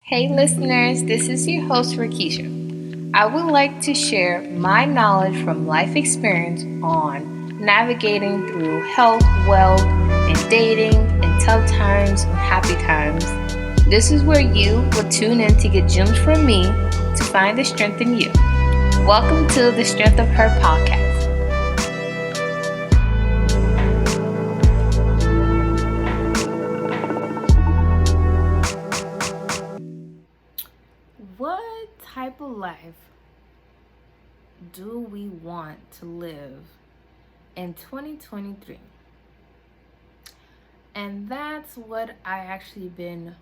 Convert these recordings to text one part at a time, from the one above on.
Hey listeners, this is your host Rakisha. I would like to share my knowledge from life experience on navigating through health, wealth, and dating in tough times and happy times. This is where you will tune in to get gems from me to find the strength in you. Welcome to the Strength of Her podcast. What type of life do we want to live in 2023? And that's what I actually been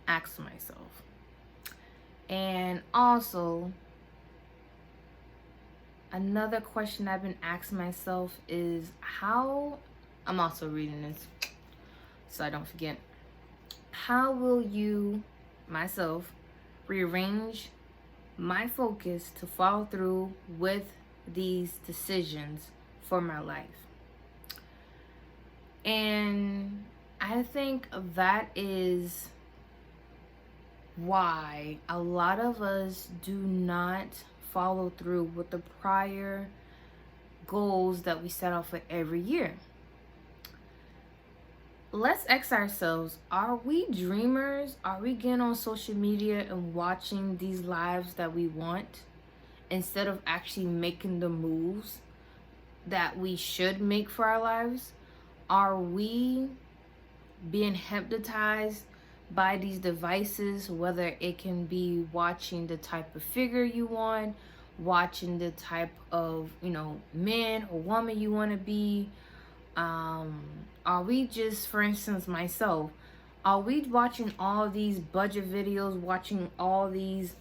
asking myself. And also, another question I've been asking myself is how, I'm also reading this so I don't forget, how will you, myself, rearrange my focus to follow through with these decisions for my life? And I think that is why a lot of us do not follow through with the prior goals that we set out for every year. Let's ask ourselves, are we dreamers? Are we getting on social media and watching these lives that we want instead of actually making the moves that we should make for our lives? Are we being hypnotized by these devices, whether it can be watching the type of figure you want, watching the type of, man or woman you want to be? Are we just, for instance, myself, are we watching all these budget videos, watching all these,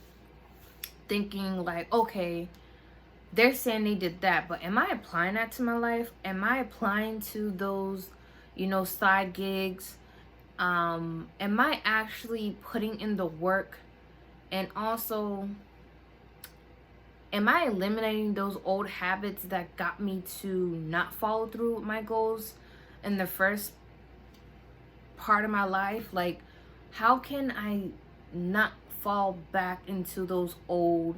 thinking like, okay, they're saying they did that, but am I applying that to my life? Am I applying to those, side gigs? Am I actually putting in the work? And also, am I eliminating those old habits that got me to not follow through with my goals in the first part of my life? Like, how can I not fall back into those old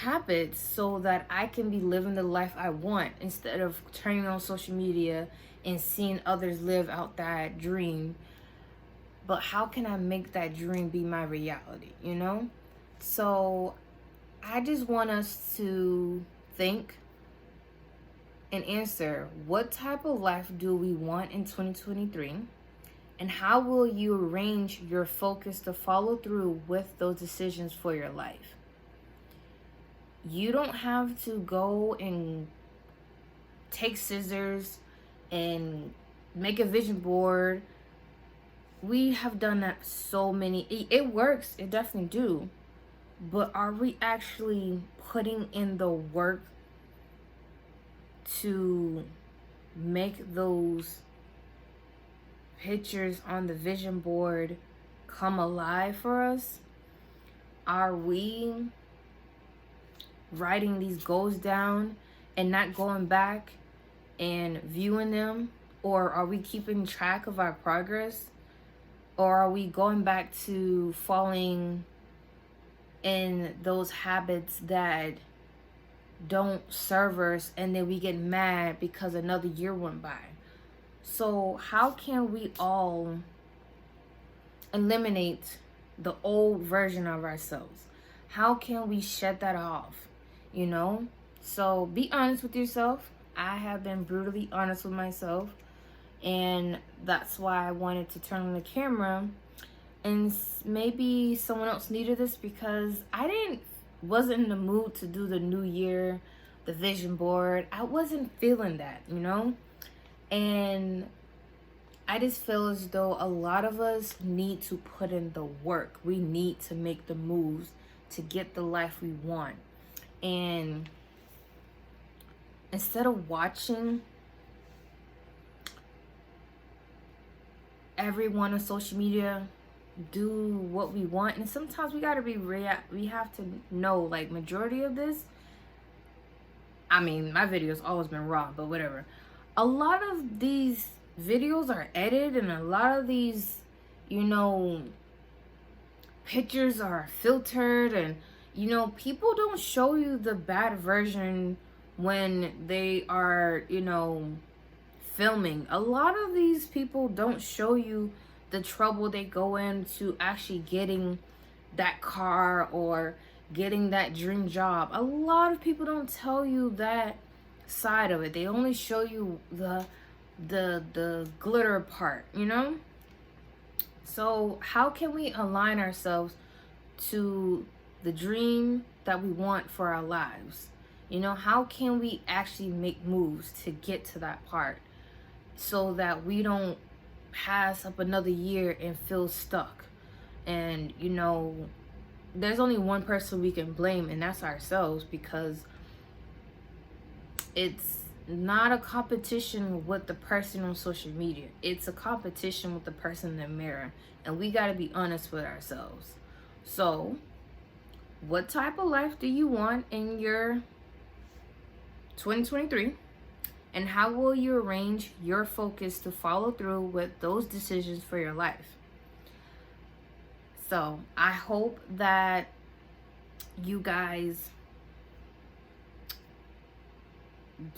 habits so that I can be living the life I want instead of turning on social media and seeing others live out that dream? But how can I make that dream be my reality, So I just want us to think and answer, what type of life do we want in 2023? And how will you arrange your focus to follow through with those decisions for your life? You don't have to go and take scissors and make a vision board. We have done that so many. It works. It definitely do. But are we actually putting in the work to make those pictures on the vision board come alive for us? Are we writing these goals down and not going back and viewing them? Or are we keeping track of our progress? Or are we going back to falling in those habits that don't serve us, and then we get mad because another year went by? So how can we all eliminate the old version of ourselves? How can we shut that off? So be honest with yourself. I have been brutally honest with myself, and that's why I wanted to turn on the camera. And maybe someone else needed this, because I wasn't in the mood to do the new year, the vision board. I wasn't feeling that, And I just feel as though a lot of us need to put in the work. We need to make the moves to get the life we want. And instead of watching everyone on social media do what we want, and sometimes we gotta we have to know, like, majority of this, I mean, my video's always been raw, but whatever. A lot of these videos are edited, and a lot of these, pictures are filtered, and you know, people don't show you the bad version when they are, you know, filming. A lot of these people don't show you the trouble they go into actually getting that car or getting that dream job. A lot of people don't tell you that side of it. They only show you the glitter part, you know? So how can we align ourselves to the dream that we want for our lives? You know, how can we actually make moves to get to that part so that we don't pass up another year and feel stuck? And you know, there's only one person we can blame, and that's ourselves, because it's not a competition with the person on social media. It's a competition with the person in the mirror, and we got to be honest with ourselves. So what type of life do you want in your 2023, and how will you arrange your focus to follow through with those decisions for your life? So I hope that you guys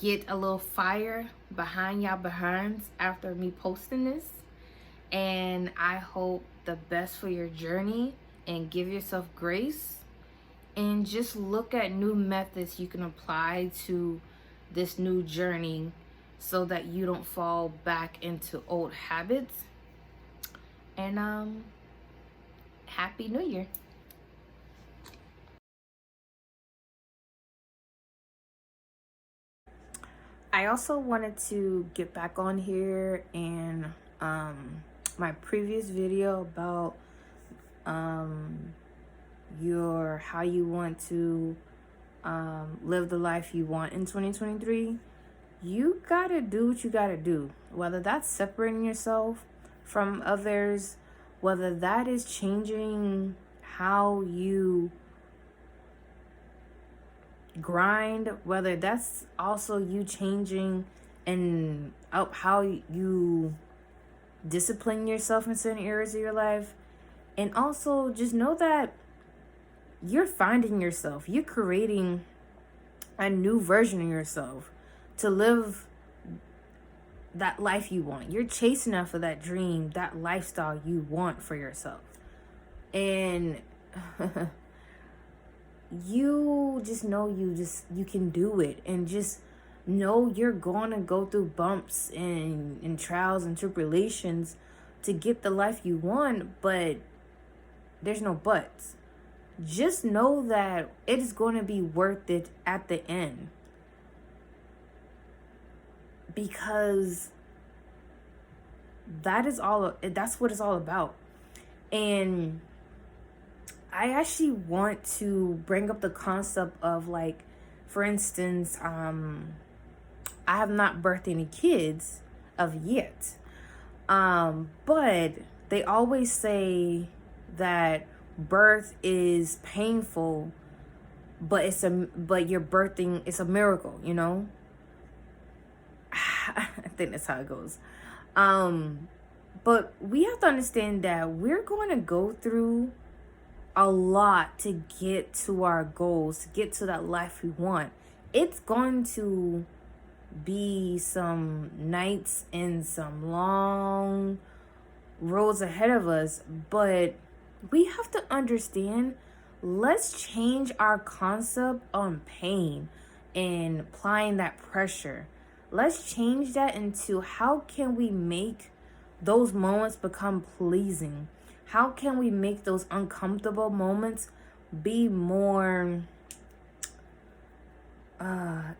get a little fire behind y'all behinds after me posting this, and I hope the best for your journey, and give yourself grace, and just look at new methods you can apply to this new journey so that you don't fall back into old habits. And Happy New Year. I also wanted to get back on here and my previous video about your how you want to live the life you want in 2023. You gotta do what you gotta do, whether that's separating yourself from others, whether that is changing how you grind, whether that's also you changing and how you discipline yourself in certain areas of your life. And also just know that you're finding yourself, you're creating a new version of yourself to live that life you want. You're chasing after that dream, that lifestyle you want for yourself. And you just know you can do it, and just know you're going to go through bumps and trials and tribulations to get the life you want, but there's no buts. Just know that it is going to be worth it at the end, because that's what it's all about. And I actually want to bring up the concept of, like, for instance, I have not birthed any kids of yet, but they always say that birth is painful, but you're birthing, it's a miracle, you know. I think that's how it goes. But we have to understand that we're going to go through a lot to get to our goals, to get to that life we want. It's going to be some nights and some long roads ahead of us, but we have to understand, let's change our concept on pain and applying that pressure. Let's change that into how can we make those moments become pleasing? How can we make those uncomfortable moments be more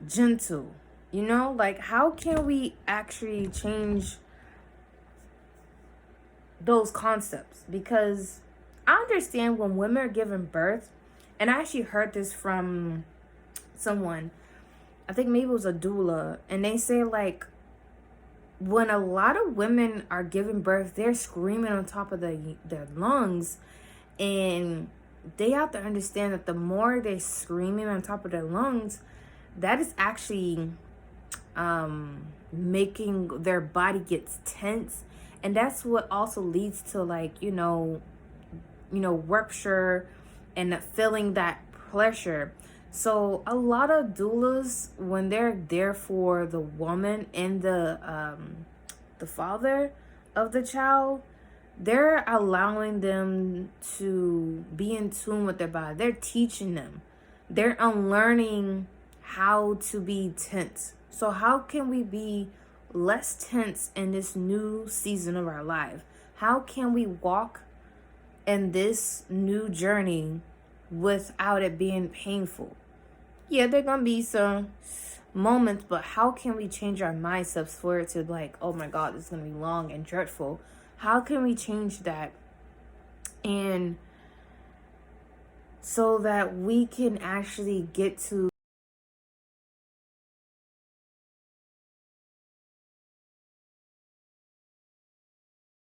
gentle? You know, like, how can we actually change those concepts? Because I understand when women are giving birth, and I actually heard this from someone, I think maybe it was a doula, and they say, like, when a lot of women are giving birth, they're screaming on top of their lungs, and they have to understand that the more they're screaming on top of their lungs, that is actually making their body gets tense, and that's what also leads to, like, you know, rupture and feeling that pressure. So a lot of doulas, when they're there for the woman and the father of the child, they're allowing them to be in tune with their body. They're teaching them. They're unlearning how to be tense. So how can we be less tense in this new season of our life? How can we walk in this new journey without it being painful? Yeah, there gonna be some moments, but how can we change our mindsets for it to like, oh my God, this is gonna be long and dreadful? How can we change that? And so that we can actually get to